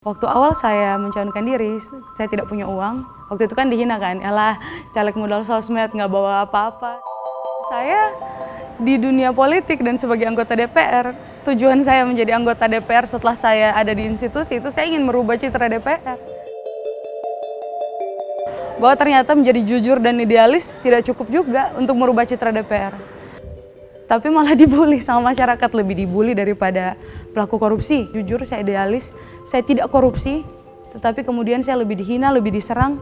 Waktu awal saya mencalonkan diri, saya tidak punya uang. Waktu itu kan dihina kan, elah caleg modal sosmed nggak bawa apa-apa. Saya di dunia politik dan sebagai anggota DPR, tujuan saya menjadi anggota DPR setelah saya ada di institusi itu saya ingin merubah citra DPR. Bahwa ternyata menjadi jujur dan idealis tidak cukup juga untuk merubah citra DPR. Tapi malah dibully sama masyarakat, lebih dibully daripada pelaku korupsi. Jujur saya idealis, saya tidak korupsi, tetapi kemudian saya lebih dihina, lebih diserang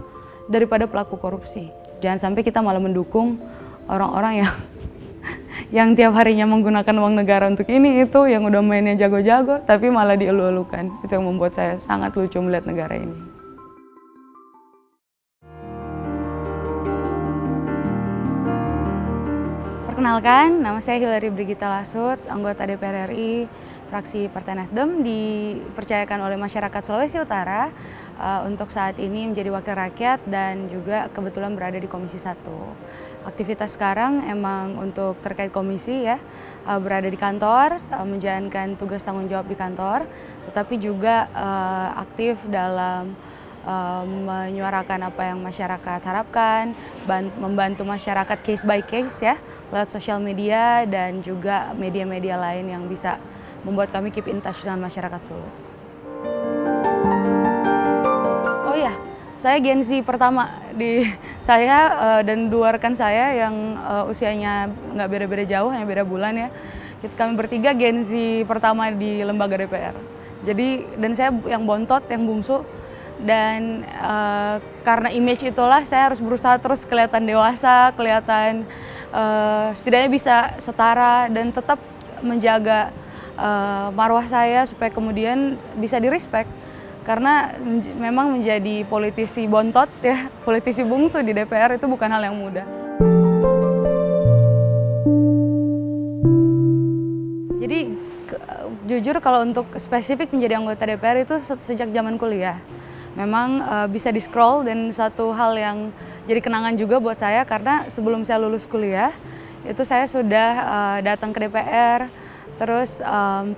daripada pelaku korupsi. Jangan sampai kita malah mendukung orang-orang yang tiap harinya menggunakan uang negara untuk ini itu, yang udah mainnya jago-jago, tapi malah dielu-elukan. Itu yang membuat saya sangat lucu melihat negara ini. Perkenalkan, nama saya Hillary Brigita Lasut, anggota DPR RI, fraksi Partai Nasdem, dipercayakan oleh masyarakat Sulawesi Utara untuk saat ini menjadi wakil rakyat dan juga kebetulan berada di Komisi 1. Aktivitas sekarang emang untuk terkait komisi ya, berada di kantor, menjalankan tugas tanggung jawab di kantor, tetapi juga aktif dalam menyuarakan apa yang masyarakat harapkan, membantu masyarakat case by case ya, lewat sosial media dan juga media-media lain yang bisa membuat kami keep in touch dengan masyarakat Sulut. Oh iya, saya Gen Z pertama di saya dan dua rekan saya yang usianya nggak beda-beda jauh, hanya beda bulan ya. Kami bertiga Gen Z pertama di lembaga DPR. Jadi, dan saya yang bontot, yang bungsu. Dan karena image itulah saya harus berusaha terus kelihatan dewasa, kelihatan setidaknya bisa setara dan tetap menjaga marwah saya supaya kemudian bisa di-respect. Karena memang menjadi politisi bontot ya, politisi bungsu di DPR itu bukan hal yang mudah. Jadi jujur kalau untuk spesifik menjadi anggota DPR itu sejak zaman kuliah. Memang bisa di-scroll dan satu hal yang jadi kenangan juga buat saya karena sebelum saya lulus kuliah itu saya sudah datang ke DPR, terus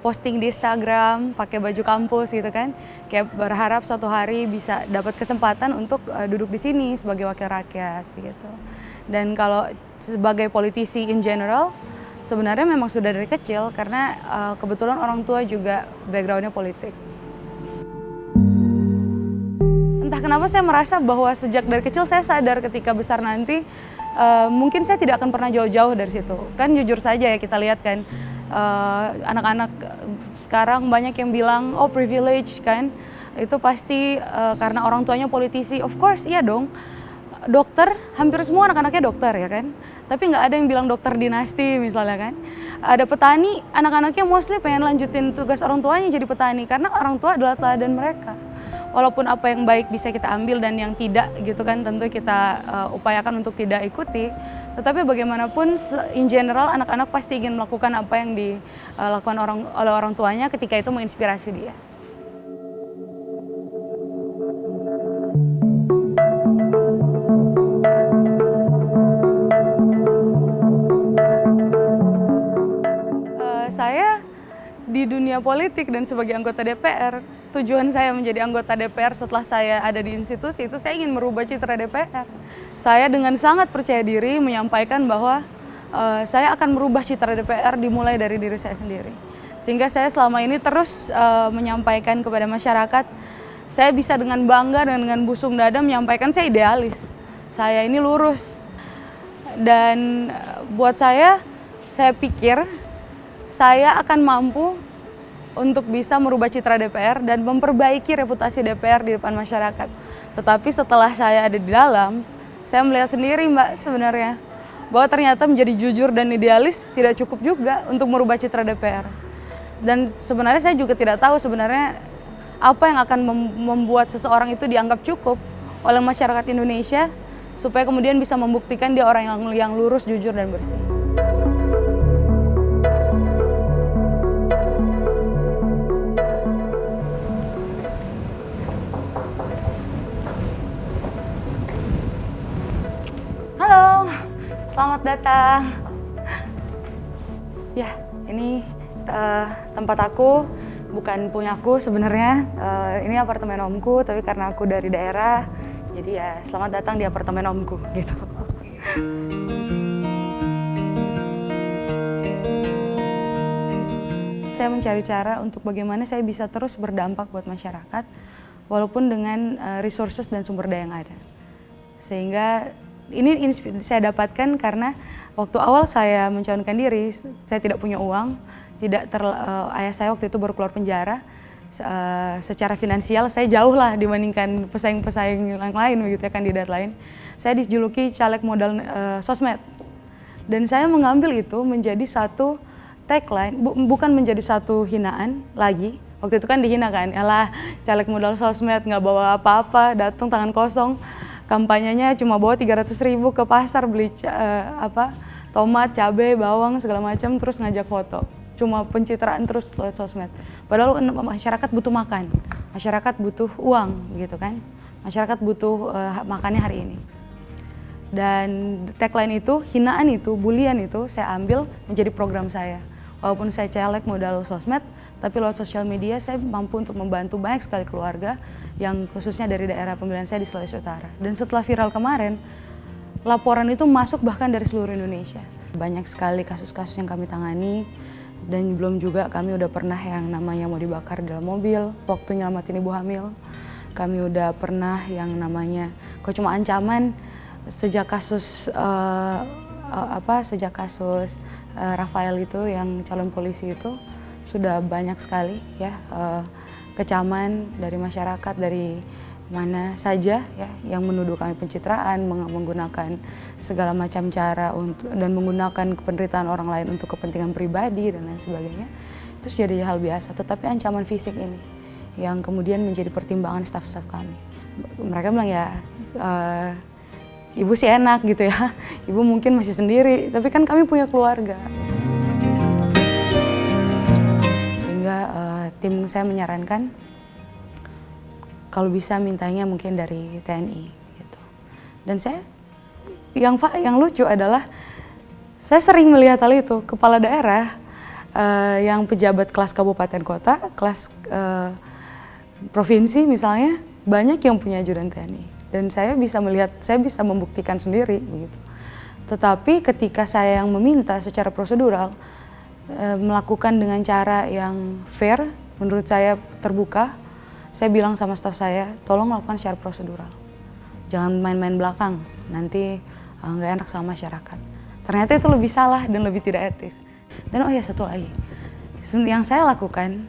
posting di Instagram pakai baju kampus gitu kan, kayak berharap suatu hari bisa dapat kesempatan untuk duduk di sini sebagai wakil rakyat gitu. Dan kalau sebagai politisi in general sebenarnya memang sudah dari kecil karena kebetulan orang tua juga backgroundnya politik. Entah kenapa saya merasa bahwa sejak dari kecil saya sadar ketika besar nanti mungkin saya tidak akan pernah jauh-jauh dari situ. Kan jujur saja ya kita lihat kan anak-anak sekarang banyak yang bilang oh privilege kan, itu pasti karena orang tuanya politisi. Of course iya dong, dokter hampir semua anak-anaknya dokter ya kan, tapi nggak ada yang bilang dokter dinasti misalnya kan. Ada petani, anak-anaknya mostly pengen lanjutin tugas orang tuanya jadi petani karena orang tua adalah teladan mereka. Walaupun apa yang baik bisa kita ambil dan yang tidak gitu kan tentu kita upayakan untuk tidak ikuti, tetapi bagaimanapun in general anak-anak pasti ingin melakukan apa yang dilakukan oleh orang tuanya ketika itu menginspirasi dia. Saya di dunia politik dan sebagai anggota DPR, tujuan saya menjadi anggota DPR setelah saya ada di institusi itu saya ingin merubah citra DPR. Saya dengan sangat percaya diri menyampaikan bahwa saya akan merubah citra DPR dimulai dari diri saya sendiri. Sehingga saya selama ini terus menyampaikan kepada masyarakat, saya bisa dengan bangga dan dengan busung dada menyampaikan saya idealis. Saya ini lurus. Dan buat saya pikir saya akan mampu untuk bisa merubah citra DPR dan memperbaiki reputasi DPR di depan masyarakat. Tetapi setelah saya ada di dalam, saya melihat sendiri Mbak sebenarnya bahwa ternyata menjadi jujur dan idealis tidak cukup juga untuk merubah citra DPR. Dan sebenarnya saya juga tidak tahu sebenarnya apa yang akan membuat seseorang itu dianggap cukup oleh masyarakat Indonesia supaya kemudian bisa membuktikan dia orang yang lurus, jujur, dan bersih. Halo, selamat datang. Ya, ini tempat aku. bukan punyaku sebenarnya. Ini apartemen omku, tapi karena aku dari daerah, jadi ya selamat datang di apartemen omku gitu. Saya mencari cara untuk bagaimana saya bisa terus berdampak buat masyarakat, walaupun dengan resources dan sumber daya yang ada. Sehingga ini saya dapatkan karena waktu awal saya mencalonkan diri, saya tidak punya uang, ayah saya waktu itu baru keluar penjara. Secara finansial saya jauh lah dibandingkan pesaing-pesaing yang lain begitu ya, kandidat lain. Saya dijuluki caleg modal sosmed. Dan saya mengambil itu menjadi satu tagline, bukan menjadi satu hinaan lagi. Waktu itu kan dihina kan, yalah caleg modal sosmed nggak bawa apa-apa, datang tangan kosong. Kampanyenya cuma bawa 300.000 ke pasar beli tomat, cabai, bawang segala macam, terus ngajak foto. Cuma pencitraan terus lewat sosmed. Padahal masyarakat butuh makan, masyarakat butuh uang gitu kan, masyarakat butuh makannya hari ini. Dan tagline itu, hinaan itu, bulian itu saya ambil menjadi program saya. Walaupun saya caleg modal sosmed, tapi lewat sosial media saya mampu untuk membantu banyak sekali keluarga yang khususnya dari daerah pemilihan saya di Sulawesi Utara. Dan setelah viral kemarin, laporan itu masuk bahkan dari seluruh Indonesia. Banyak sekali kasus-kasus yang kami tangani, dan belum juga kami udah pernah yang namanya mau dibakar dalam mobil waktu nyelamatin ibu hamil. Kami udah pernah yang namanya kok cuma ancaman sejak kasus Rafael itu yang calon polisi itu sudah banyak sekali ya kecaman dari masyarakat dari mana saja ya yang menuduh kami pencitraan, menggunakan segala macam cara dan menggunakan penderitaan orang lain untuk kepentingan pribadi dan lain sebagainya. Itu jadi hal biasa, tetapi ancaman fisik ini yang kemudian menjadi pertimbangan staf-staf kami. Mereka bilang ya ibu sih enak gitu ya, ibu mungkin masih sendiri, tapi kan kami punya keluarga. Sehingga tim saya menyarankan kalau bisa mintanya mungkin dari TNI gitu. Dan saya yang lucu adalah saya sering melihat hal itu, kepala daerah yang pejabat kelas kabupaten kota, kelas provinsi misalnya, banyak yang punya ajudan TNI. Dan saya bisa melihat, saya bisa membuktikan sendiri begitu. Tetapi ketika saya yang meminta secara prosedural, melakukan dengan cara yang fair, menurut saya terbuka, saya bilang sama staf saya, tolong lakukan secara prosedural. Jangan main-main belakang, nanti nggak enak sama masyarakat. Ternyata itu lebih salah dan lebih tidak etis. Dan oh ya satu lagi, yang saya lakukan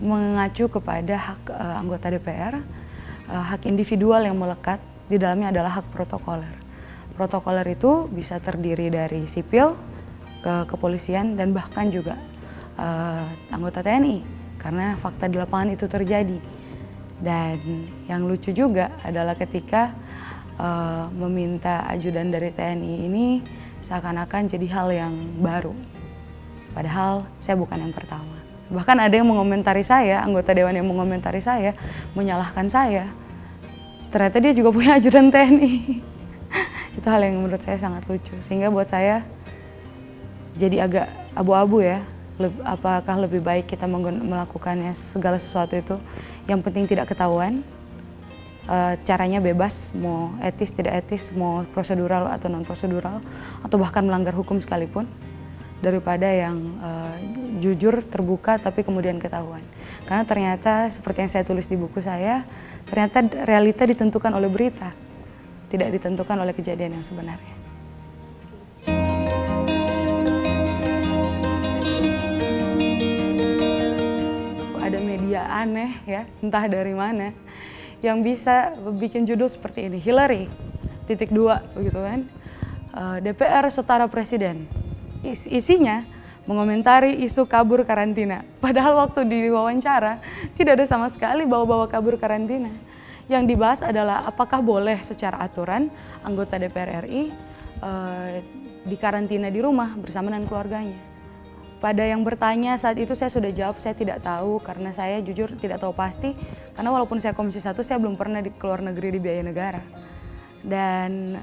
mengacu kepada hak anggota DPR, hak individual yang melekat, di dalamnya adalah hak protokoler. Protokoler itu bisa terdiri dari sipil, kepolisian, dan bahkan juga anggota TNI, karena fakta di lapangan itu terjadi. Dan yang lucu juga adalah ketika meminta ajudan dari TNI ini seakan-akan jadi hal yang baru. Padahal saya bukan yang pertama. Bahkan ada yang mengomentari saya, anggota dewan yang mengomentari saya, menyalahkan saya. Ternyata dia juga punya ajudan TNI. Itu hal yang menurut saya sangat lucu. Sehingga buat saya jadi agak abu-abu ya. Apakah lebih baik kita melakukannya segala sesuatu itu yang penting tidak ketahuan, caranya bebas, mau etis tidak etis, mau prosedural atau non prosedural, atau bahkan melanggar hukum sekalipun, daripada yang jujur terbuka tapi kemudian ketahuan. Karena ternyata seperti yang saya tulis di buku saya, ternyata realita ditentukan oleh berita, tidak ditentukan oleh kejadian yang sebenarnya. Ada media aneh ya, entah dari mana, yang bisa bikin judul seperti ini, Hillary, _2 begitu kan, DPR setara presiden. Isinya mengomentari isu kabur karantina. Padahal waktu diwawancara tidak ada sama sekali bawa-bawa kabur karantina. Yang dibahas adalah apakah boleh secara aturan anggota DPR RI dikarantina di rumah bersama dengan keluarganya. Pada yang bertanya saat itu saya sudah jawab saya tidak tahu karena saya jujur tidak tahu pasti. Karena walaupun saya Komisi 1 saya belum pernah di keluar negeri dibiayai negara. Dan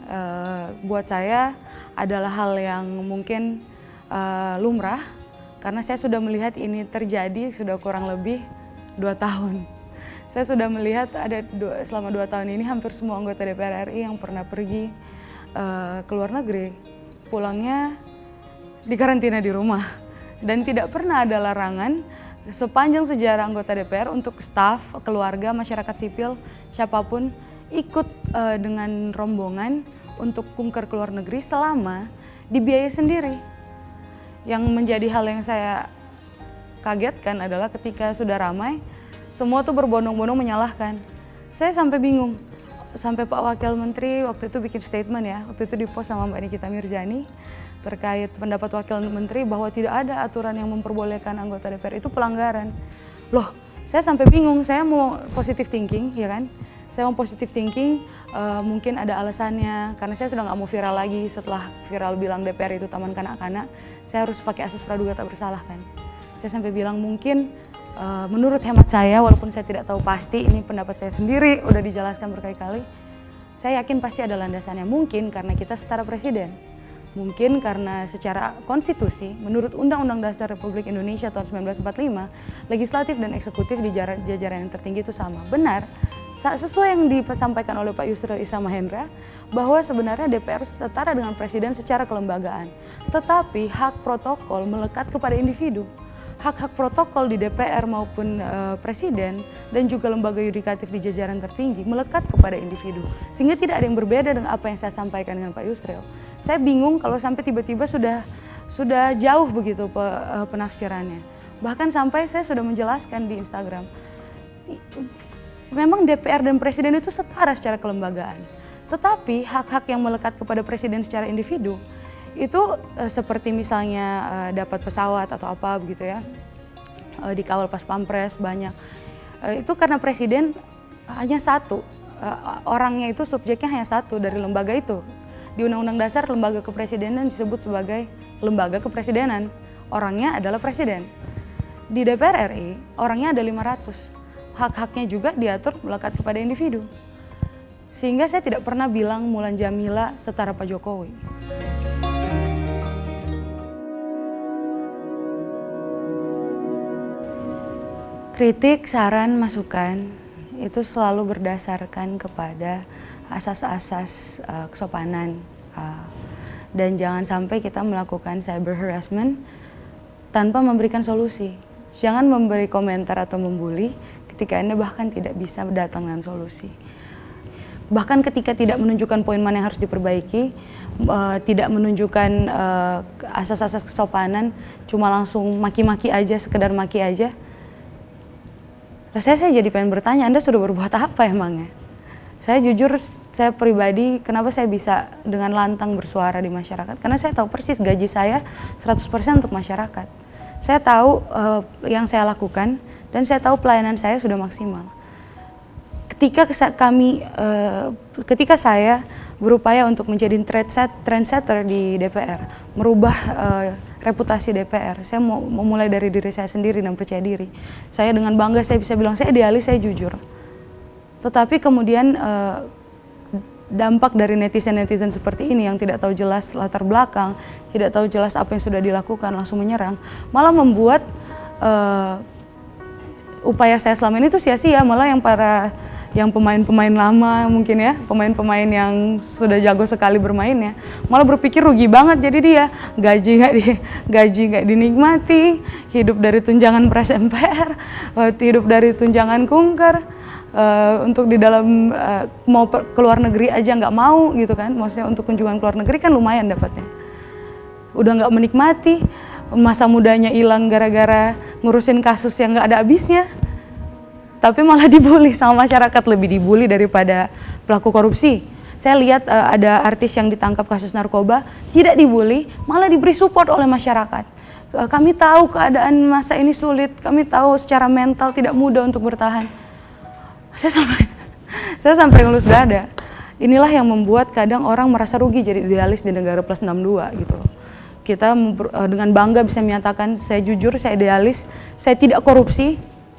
buat saya adalah hal yang mungkin lumrah karena saya sudah melihat ini terjadi sudah kurang lebih 2 tahun. Saya sudah melihat selama 2 tahun ini hampir semua anggota DPR RI yang pernah pergi ke luar negeri, pulangnya dikarantina di rumah. Dan tidak pernah ada larangan sepanjang sejarah anggota DPR untuk staf, keluarga, masyarakat sipil, siapapun ikut dengan rombongan untuk kunker ke luar negeri selama dibiayai sendiri. Yang menjadi hal yang saya kagetkan adalah ketika sudah ramai, semua tuh berbondong-bondong menyalahkan. Saya sampai bingung, sampai Pak Wakil Menteri waktu itu bikin statement ya, waktu itu dipost sama Mbak Nikita Mirzani terkait pendapat Wakil Menteri bahwa tidak ada aturan yang memperbolehkan anggota DPR itu pelanggaran. Loh, saya sampai bingung, saya mau positive thinking ya kan, saya mau positive thinking, mungkin ada alasannya karena saya sudah nggak mau viral lagi setelah viral bilang DPR itu taman kanak-kanak, saya harus pakai asas praduga tak bersalah kan. Saya sampai bilang mungkin menurut hemat saya, walaupun saya tidak tahu pasti, ini pendapat saya sendiri, udah dijelaskan berkali-kali, saya yakin pasti ada landasannya. Mungkin karena kita setara presiden, mungkin karena secara konstitusi, menurut Undang-Undang Dasar Republik Indonesia tahun 1945, legislatif dan eksekutif di jajaran yang tertinggi itu sama. Benar, sesuai yang disampaikan oleh Pak Yusril Issa Mahendra, bahwa sebenarnya DPR setara dengan presiden secara kelembagaan. Tetapi hak protokol melekat kepada individu. Hak-hak protokol di DPR maupun presiden dan juga lembaga yudikatif di jajaran tertinggi melekat kepada individu. Sehingga tidak ada yang berbeda dengan apa yang saya sampaikan dengan Pak Yusril. Saya bingung kalau sampai tiba-tiba sudah jauh begitu penafsirannya. Bahkan sampai saya sudah menjelaskan di Instagram, memang DPR dan presiden itu setara secara kelembagaan. Tetapi hak-hak yang melekat kepada presiden secara individu itu seperti misalnya dapat pesawat atau apa begitu ya, dikawal pas pampres banyak, itu karena presiden hanya satu, orangnya itu subjeknya hanya satu dari lembaga itu. Di Undang-Undang Dasar lembaga kepresidenan disebut sebagai lembaga kepresidenan, orangnya adalah presiden. Di DPR RI orangnya ada 500, hak-haknya juga diatur melekat kepada individu. Sehingga saya tidak pernah bilang Mulan Jamila setara Pak Jokowi. Kritik, saran, masukan itu selalu berdasarkan kepada asas-asas kesopanan, dan jangan sampai kita melakukan cyber harassment tanpa memberikan solusi. Jangan memberi komentar atau membuli ketika Anda bahkan tidak bisa datang dengan solusi. Bahkan ketika tidak menunjukkan poin mana yang harus diperbaiki, tidak menunjukkan asas-asas kesopanan, cuma langsung maki-maki aja, sekedar maki aja. Saya jadi pengen bertanya, Anda sudah berbuat apa emangnya? Saya jujur, saya pribadi, kenapa saya bisa dengan lantang bersuara di masyarakat? Karena saya tahu persis gaji saya 100% untuk masyarakat. Saya tahu yang saya lakukan dan saya tahu pelayanan saya sudah maksimal. Ketika saya berupaya untuk menjadi trendsetter di DPR, merubah reputasi DPR, saya mau memulai dari diri saya sendiri dan percaya diri. Saya dengan bangga saya bisa bilang saya idealis, saya jujur. Tetapi kemudian dampak dari netizen seperti ini yang tidak tahu jelas latar belakang, tidak tahu jelas apa yang sudah dilakukan, langsung menyerang, malah membuat upaya saya selama ini tuh sia-sia. Malah yang pemain-pemain lama mungkin ya, pemain-pemain yang sudah jago sekali bermainnya, malah berpikir rugi banget jadi dia gaji nggak dinikmati, hidup dari tunjangan pres MPR, hidup dari tunjangan kunker, untuk di dalam mau ke luar negeri aja nggak mau gitu kan, maksudnya untuk kunjungan ke luar negeri kan lumayan dapatnya, udah nggak menikmati, masa mudanya hilang gara-gara ngurusin kasus yang nggak ada habisnya. Tapi malah dibully sama masyarakat, lebih dibully daripada pelaku korupsi. Saya lihat ada artis yang ditangkap kasus narkoba, tidak dibully, malah diberi support oleh masyarakat. Kami tahu keadaan masa ini sulit, kami tahu secara mental tidak mudah untuk bertahan. Saya sampai ngelus dada. Inilah yang membuat kadang orang merasa rugi jadi idealis di negara plus 62 gitu loh. Kita dengan bangga bisa menyatakan saya jujur, saya idealis, saya tidak korupsi.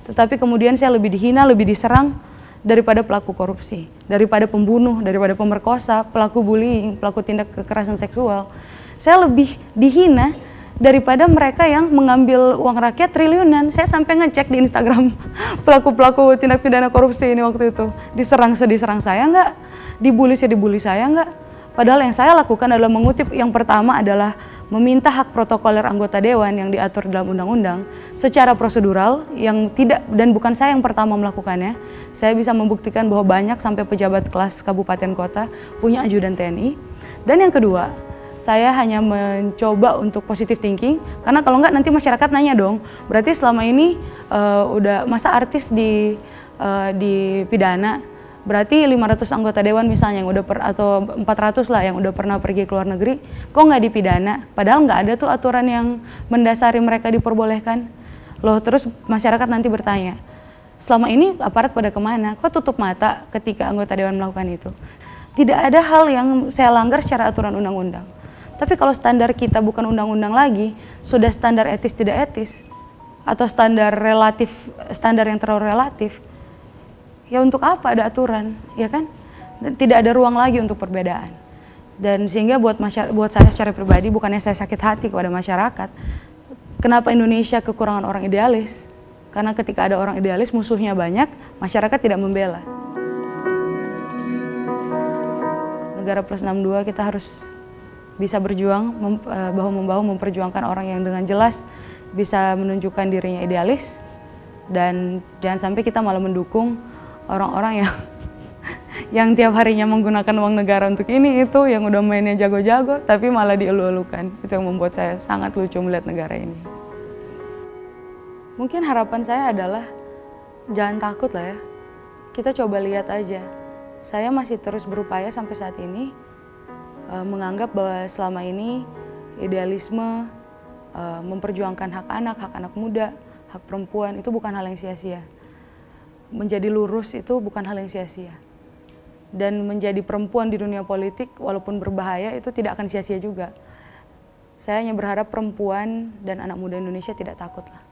Tetapi kemudian saya lebih dihina, lebih diserang daripada pelaku korupsi, daripada pembunuh, daripada pemerkosa, pelaku bullying, pelaku tindak kekerasan seksual. Saya lebih dihina daripada mereka yang mengambil uang rakyat triliunan. Saya sampai ngecek di Instagram pelaku-pelaku tindak pidana korupsi ini waktu itu. Diserang saya nggak? Dibully saya nggak? Padahal yang saya lakukan adalah mengutip, yang pertama adalah meminta hak protokoler anggota dewan yang diatur dalam undang-undang secara prosedural, yang tidak, dan bukan saya yang pertama melakukannya. Saya bisa membuktikan bahwa banyak sampai pejabat kelas kabupaten kota punya ajudan TNI. Dan yang kedua, saya hanya mencoba untuk positive thinking, karena kalau nggak nanti masyarakat nanya dong, berarti selama ini udah masa artis dipidana, berarti 500 anggota dewan misalnya yang udah atau 400 lah yang udah pernah pergi ke luar negeri, kok nggak dipidana? Padahal nggak ada tuh aturan yang mendasari mereka diperbolehkan. Loh, terus masyarakat nanti bertanya, selama ini aparat pada kemana? Kok tutup mata ketika anggota dewan melakukan itu? Tidak ada hal yang saya langgar secara aturan undang-undang. Tapi kalau standar kita bukan undang-undang lagi, sudah standar etis tidak etis, atau standar relatif, standar yang terlalu relatif, ya untuk apa ada aturan, ya kan? Tidak ada ruang lagi untuk perbedaan. Dan sehingga buat saya secara pribadi, bukannya saya sakit hati kepada masyarakat, kenapa Indonesia kekurangan orang idealis? Karena ketika ada orang idealis, musuhnya banyak, masyarakat tidak membela. Negara plus 62 kita harus bisa berjuang, bahu-membahu memperjuangkan orang yang dengan jelas bisa menunjukkan dirinya idealis, dan jangan sampai kita malah mendukung orang-orang yang tiap harinya menggunakan uang negara untuk ini itu, yang udah mainnya jago-jago tapi malah dielu-elukan. Itu yang membuat saya sangat lucu melihat negara ini. Mungkin harapan saya adalah jangan takut lah ya, kita coba lihat aja. Saya masih terus berupaya sampai saat ini, menganggap bahwa selama ini idealisme, memperjuangkan hak anak muda, hak perempuan itu bukan hal yang sia-sia. Menjadi lurus itu bukan hal yang sia-sia. Dan menjadi perempuan di dunia politik walaupun berbahaya itu tidak akan sia-sia juga. Saya hanya berharap perempuan dan anak muda Indonesia tidak takut lah.